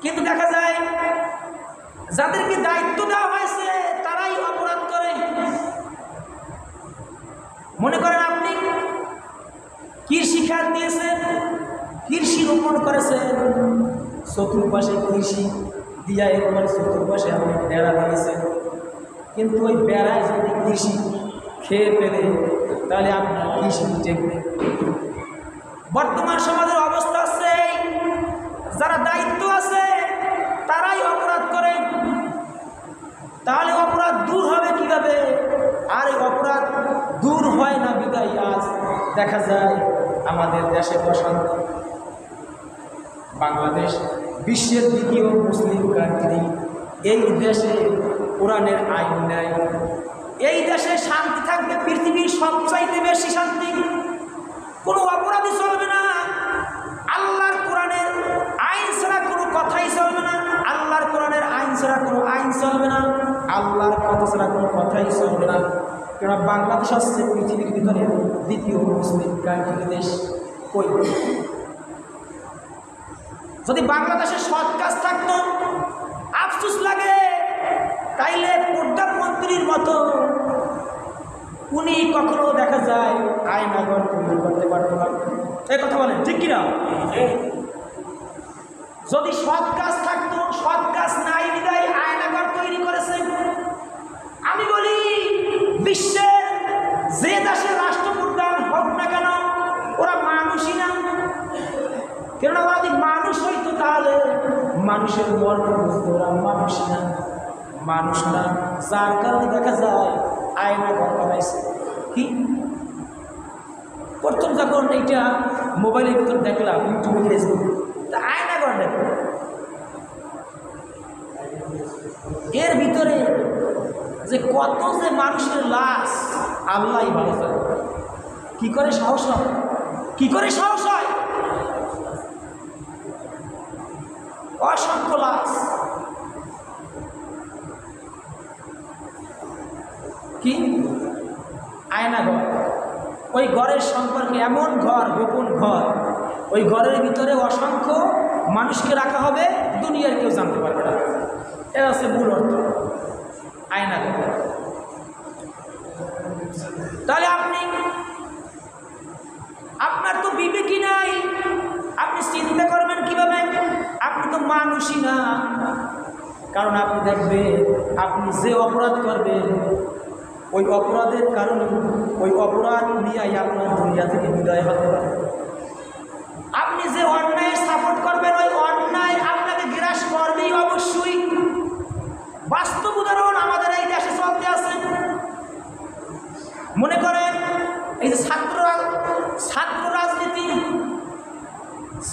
কিন্তু দেখা যায় যাদেরকে দায়িত্ব দেওয়া হয়েছে তারাই অপরাধ করে। মনে করেন আপনি কৃষি খাত দিয়েছেন, কৃষি রোপণ করেছেন, চতুর্পাশে কৃষি দিয়া এরপরে চতুর্পাশে আপনি বেড়া বানিয়েছেন, কিন্তু ওই বেড়ায় যদি কৃষি খেয়ে ফেলে তাহলে আপনার কৃষি টেকবে। বর্তমান সমাজের অবস্থা হচ্ছে যারা দায়িত্ব আছে তারাই অপরাধ করে। তাহলে অপরাধ দূর হবে কিভাবে? আর এই অপরাধ দূর হয় না বিদায় আজ দেখা যায় আমাদের দেশে অশান্তি। বাংলাদেশ বিশ্বের দ্বিতীয় মুসলিম কান্ট্রি, এই দেশে কোরআনের আইন নাই। এই দেশে শান্তি থাকবে পৃথিবীর সবচাইতে বেশি শান্তি। কোনো অপরাধী চলবে না, আল্লাহর কোরআনের আইন ছাড়া কোনো কথাই চলবে না, আল্লাহর কোরআনের আইন ছাড়া কোনো আইন চলবে না, আল্লাহর কথা ছাড়া কোনো কথাই চলবে না। কেননা বাংলাদেশ হচ্ছে পৃথিবীর ভিতরে দ্বিতীয় মুসলিম কান্ট্রি দেশ। কই যদি বাংলাদেশে সৎ কাজ থাকতো, আফসোস লাগে তাইলে প্রধানমন্ত্রীর মতো উনি কখনো দেখা যায় আয়নাঘর তৈরি করতে পারতো না। এই কথা বলেন ঠিক কিনা? যদি সৎ কাজ থাকতো, সৎ কাজ নাই বিদায় আয়নাঘর তৈরি করেছে। আমি বলি বিশ্বের যে দেশের রাষ্ট্রপ্রধান হোক না কেন ওরা মানুষই না। কেননা ওরা যদি মানুষ হইতো তাহলে মানুষের মর্ম বুঝতো, ওরা মানুষই না, মানুষ না। যার কারণে দেখা যায় আয়নাঘর বানাইছে। কি প্রথম যখন এইটা মোবাইলের ভিতর দেখলাম, ইউটিউবে ফেসবুক, তা আয়নাঘর দেখো, এর ভিতরে যে কত যে মানুষের লাশ আল্লাহ ভালো জানে। কি করে সাহস হয়, কি করে সাহস হয়? অসংখ্য লাশ। কি আয়নাঘর? ওই ঘরের সম্পর্কে এমন ঘর, গোপন ঘর, ওই ঘরের ভিতরে অসংখ্য মানুষকে রাখা হবে, দুনিয়ার কেউ জানতে পারবে না। এটা হচ্ছে মূল অর্থ আয়নাঘর। তাহলে আপনার তো বিবেকই নাই, আপনি চিন্তা করবেন কিভাবে? আপনি তো মানুষই না। কারণ আপনি দেখবেন আপনি যে অপরাধ করবেন ওই অপরাধের কারণে ওই অপরাধ নিয়ে আপনার দুনিয়া থেকে বিদায় হতে পারে। আপনি যে অন্যায়ের সাপোর্ট করবেন ওই অন্যায় আপনাকে গ্রাস করবেই অবশ্যই। বাস্তব উদাহরণ আমাদের এই দেশে চলতে আছে। মনে করেন এই যে ছাত্র রাজনীতি,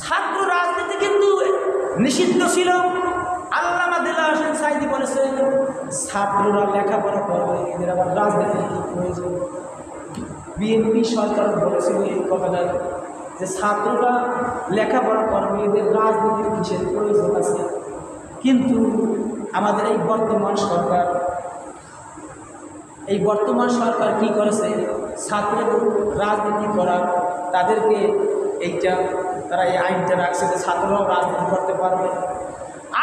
ছাত্র রাজনীতি কিন্তু নিষিদ্ধ ছিল। আল্লামা দিলওয়ার হোসেন সাঈদী বলেছেন ছাত্ররা লেখাপড়া করবে, এদের আবার রাজনীতি প্রয়োজন। বিএনপি সরকার বলেছিল এই কথাটা যে ছাত্ররা লেখাপড়া করবে, এদের রাজনীতির কিসের প্রয়োজন আছে। কিন্তু আমাদের এই বর্তমান সরকার কি করেছে? ছাত্রদের রাজনীতি করা, তাদেরকে তারা এই আইনটা রাখছে যে ছাত্ররাও রাজনীতি করতে পারবে।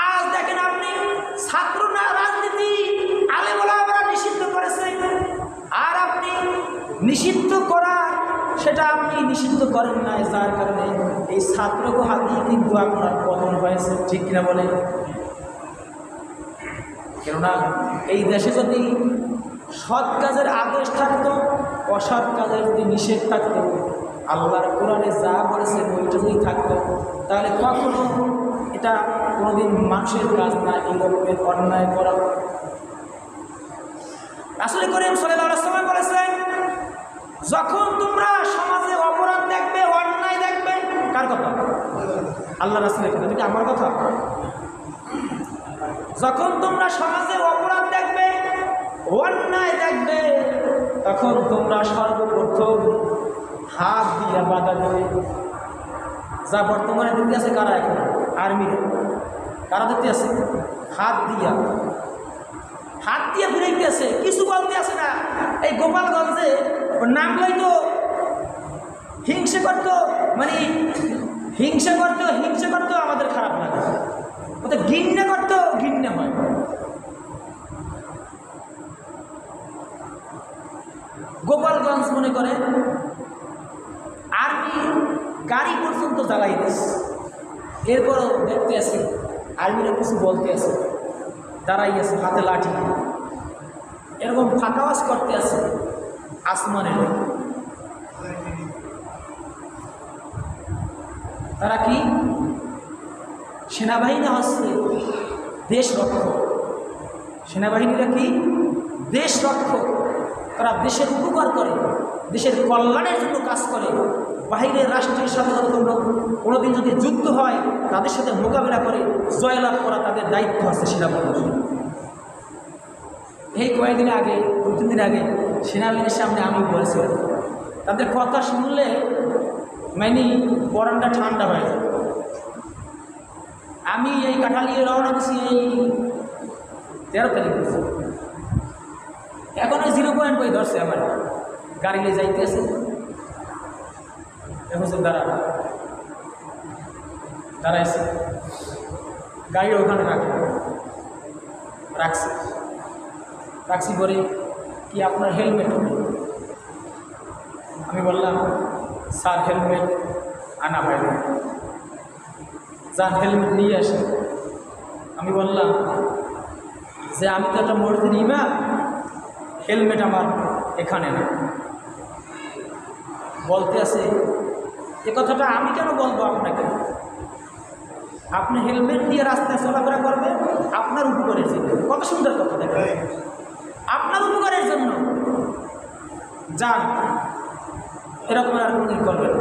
আজ দেখেন আপনি ছাত্র রাজনীতি আলেমোলামারা নিষিদ্ধ করেছে, আর আপনি নিষিদ্ধ করা সেটা আপনি নিষিদ্ধ করেন না, যার কারণে এই ছাত্রকে হাতিয়ে কিন্তু আপনার পতন হয়েছে। ঠিক কিনা বলে? কেননা এই দেশে যদি সৎ কাজের আদেশ থাকতো, অসৎ কাজের যদি নিষেধ থাকতো, আল্লাহর কোরআনে যা বলেছে ওইটা যদি থাকতো, তাহলে কখনো এটা কোনোদিন মানুষের কাজ না এই রকমের অন্যায় করা। রাসূল করিম সাল্লাল্লাহু আলাইহি ওয়াসাল্লাম বলেছেন যখন তোমরা সমাজে অপরাধ দেখবে, অন্যায় দেখবে, কার কথা? আল্লাহ রাসূলের কথা, এটা আমার কথা। যখন তোমরা সমাজে অপরাধ দেখবে, অন্যায় দেখবে, তখন তোমরা সর্বপ্রথম হাত দিয়ে বাধা দেবে। যা বর্তমানে দেখতে আছে কারা? এখন আর্মির কারা দেখতে আছে? হাত দিয়ে ঘুরাইতে আছে, কিছু বলতে আছে না। এই গোপালগঞ্জে নাম লইতো হিংসা করতো, আমাদের খারাপ লাগে। ওতে করে আর্মি গাড়ি পর্যন্ত জ্বালাই দিস। এরপরও দেখতে আছে আর্মিরা কিছু বলতে আছে, দাঁড়াই আছে হাতে লাঠি, এরকম ফাঁকাওয়াজ করতে আছে আসমানের। তারা কি সেনাবাহিনী হচ্ছে দেশ রক্ষক। সেনাবাহিনীরা কি দেশ রক্ষক। তারা দেশের উপকার করে, দেশের কল্যাণের জন্য কাজ করে। বাহিরের রাষ্ট্রের সাথে তোমরা কোনোদিন যদি যুদ্ধ হয় তাদের সাথে মোকাবিলা করে জয়লাভ করা তাদের দায়িত্ব আছে সেনাবাহিনীর। এই কয়েকদিন আগে 2-3 দিন আগে সেনাবাহিনীর সামনে আমি বলেছিলাম, তাদের কথা শুনলে মানে পরানটা ঠান্ডা হয়ে যায়। আমি এই কাঠালিয়ে রওনা দিচ্ছি এই 13 তারিখ, এখন ওই 0 পয়েন্ট বই ধরছে আমার গাড়ি নিয়ে যাইতেছে। এখন দাঁড়াইছে গাড়ি ওখানে রাখছি পরে কি আপনার হেলমেট? আমি বললাম স্যার হেলমেট আনা হয় না, যার হেলমেট নিয়ে আসে। আমি বললাম যে আমি তো একটা মসজিদের ইমাম, হেলমেট আমার এখানে না। বলতে আছে এ কথাটা আমি কেন বলবো আপনাকে? আপনি হেলমেট দিয়ে রাস্তায় চলাফেরা করবেন আপনার উপকারের জন্য। কত সুন্দর কথা, দেখেন, আপনার উপকারের জন্য যান, এরকম আর কোনোদিন করবেন।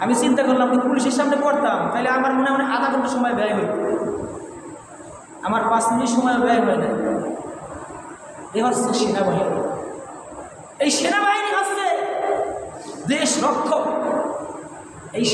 আমি চিন্তা করলাম যে পুলিশের সামনে পড়তাম তাহলে আমার মনে হয় আধা ঘন্টা সময় ব্যয় হইত, আমার 5 মিনিট সময় ব্যয় হয় না। এ হচ্ছে সেনাবাহিনী। এই সেনাবাহিনী হচ্ছে দেশ রক্ষক। এই